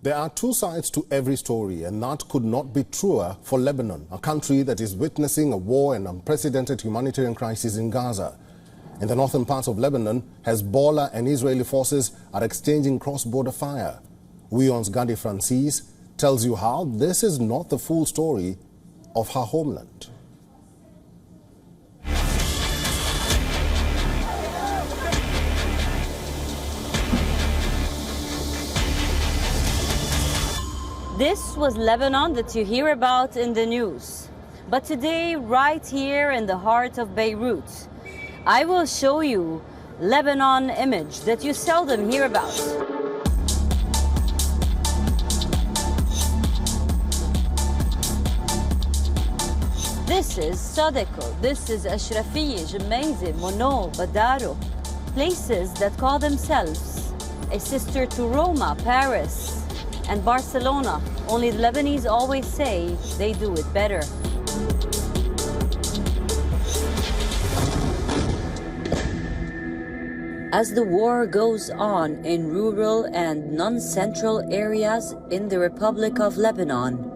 There are two sides to every story, and that could not be truer for Lebanon, a country that is witnessing a war and unprecedented humanitarian crisis in Gaza. In the northern parts of Lebanon, Hezbollah and Israeli forces are exchanging cross-border fire. WION's Gadi Francis tells you how this is not the full story of her homeland. This was Lebanon that you hear about in the news. But today, right here in the heart of Beirut, I will show you Lebanon image that you seldom hear about. This is Sadeko, this is Ashrafiya, Jemaize, Mono, Badaro, places that call themselves a sister to Roma, Paris, and Barcelona, only the Lebanese always say they do it better. As the war goes on in rural and non-central areas in the Republic of Lebanon,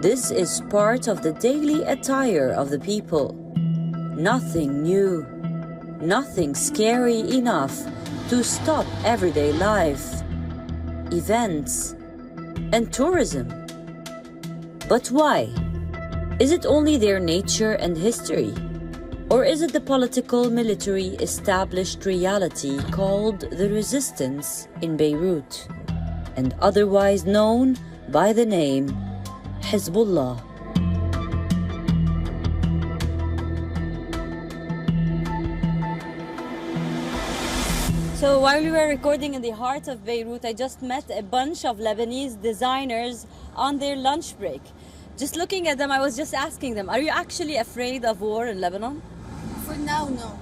this is part of the daily attire of the people. Nothing new, nothing scary enough to stop everyday life, events, and tourism. But why? Is it only their nature and history? Or is it the political, military, established reality called the resistance in Beirut, and otherwise known by the name Hezbollah? So while we were recording in the heart of Beirut, I just met a bunch of Lebanese designers on their lunch break. Just looking at them, I was just asking them, are you actually afraid of war in Lebanon? For now, no.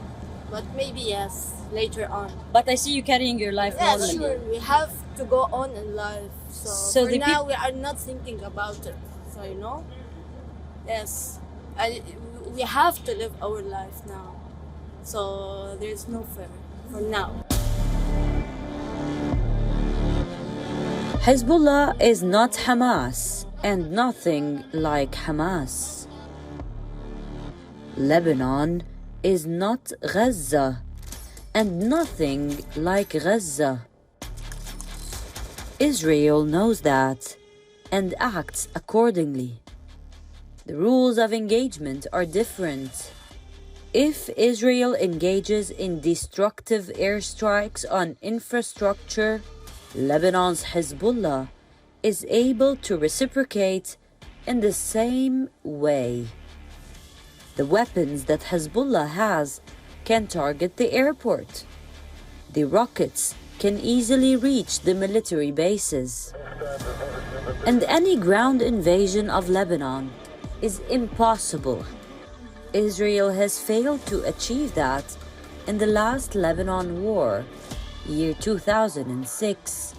But maybe yes, later on. But I see you carrying your life normally. Yes, sure. We have to go on in life. So for now, we are not thinking about it. So, you know? Yes. We have to live our life now. So there's no fear for now. Hezbollah is not Hamas, and nothing like Hamas. Lebanon is not Gaza, and nothing like Gaza. Israel knows that and acts accordingly. The rules of engagement are different. If Israel engages in destructive airstrikes on infrastructure, Lebanon's Hezbollah is able to reciprocate in the same way. The weapons that Hezbollah has can target the airport. The rockets can easily reach the military bases. And any ground invasion of Lebanon is impossible. Israel has failed to achieve that in the last Lebanon war, year 2006.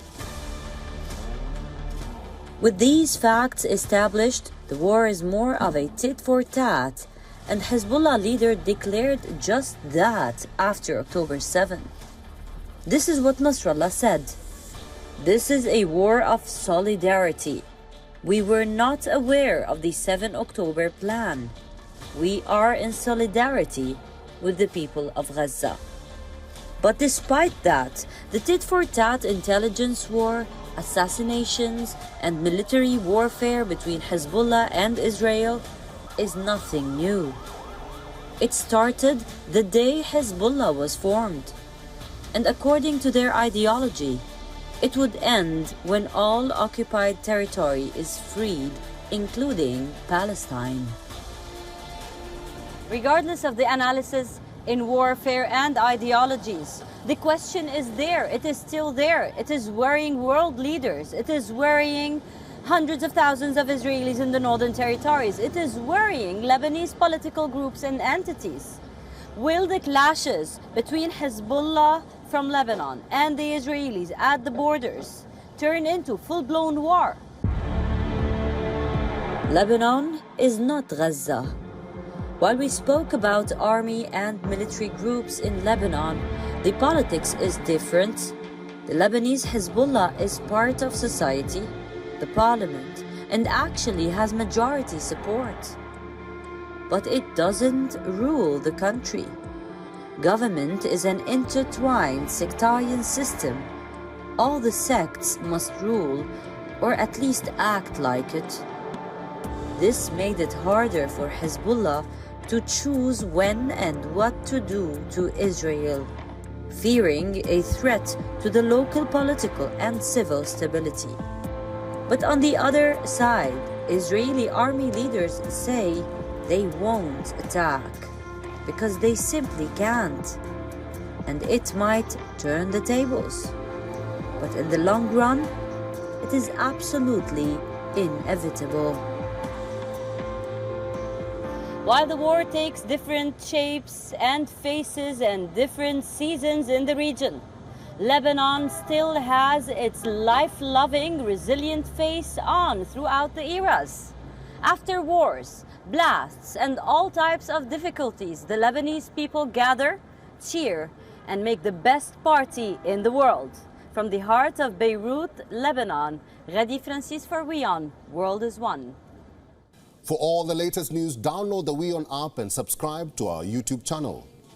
With these facts established, the war is more of a tit-for-tat, and Hezbollah leader declared just that after October 7. This is what Nasrallah said. This is a war of solidarity. We were not aware of the 7 October plan. We are in solidarity with the people of Gaza. But despite that, the tit-for-tat intelligence war, assassinations, and military warfare between Hezbollah and Israel is nothing new. It started the day Hezbollah was formed. And according to their ideology, it would end when all occupied territory is freed, including Palestine. Regardless of the analysis in warfare and ideologies, the question is there. It is still there. It is worrying world leaders. It is worrying hundreds of thousands of Israelis in the northern territories. It is worrying Lebanese political groups and entities. Will the clashes between Hezbollah from Lebanon and the Israelis at the borders turn into full-blown war? Lebanon is not Gaza. While we spoke about army and military groups in Lebanon, the politics is different. The Lebanese Hezbollah is part of society, the parliament, and actually has majority support. But it doesn't rule the country. Government is an intertwined sectarian system. All the sects must rule, or at least act like it. This made it harder for Hezbollah to choose when and what to do to Israel, fearing a threat to the local political and civil stability. But on the other side, Israeli army leaders say they won't attack because they simply can't, and it might turn the tables. But in the long run, it is absolutely inevitable. While the war takes different shapes and faces and different seasons in the region, Lebanon still has its life-loving, resilient face on throughout the eras. After wars, blasts, and all types of difficulties, the Lebanese people gather, cheer, and make the best party in the world. From the heart of Beirut, Lebanon, Ghadi Francis for WION, World is One. For all the latest news, download the WION app and subscribe to our YouTube channel.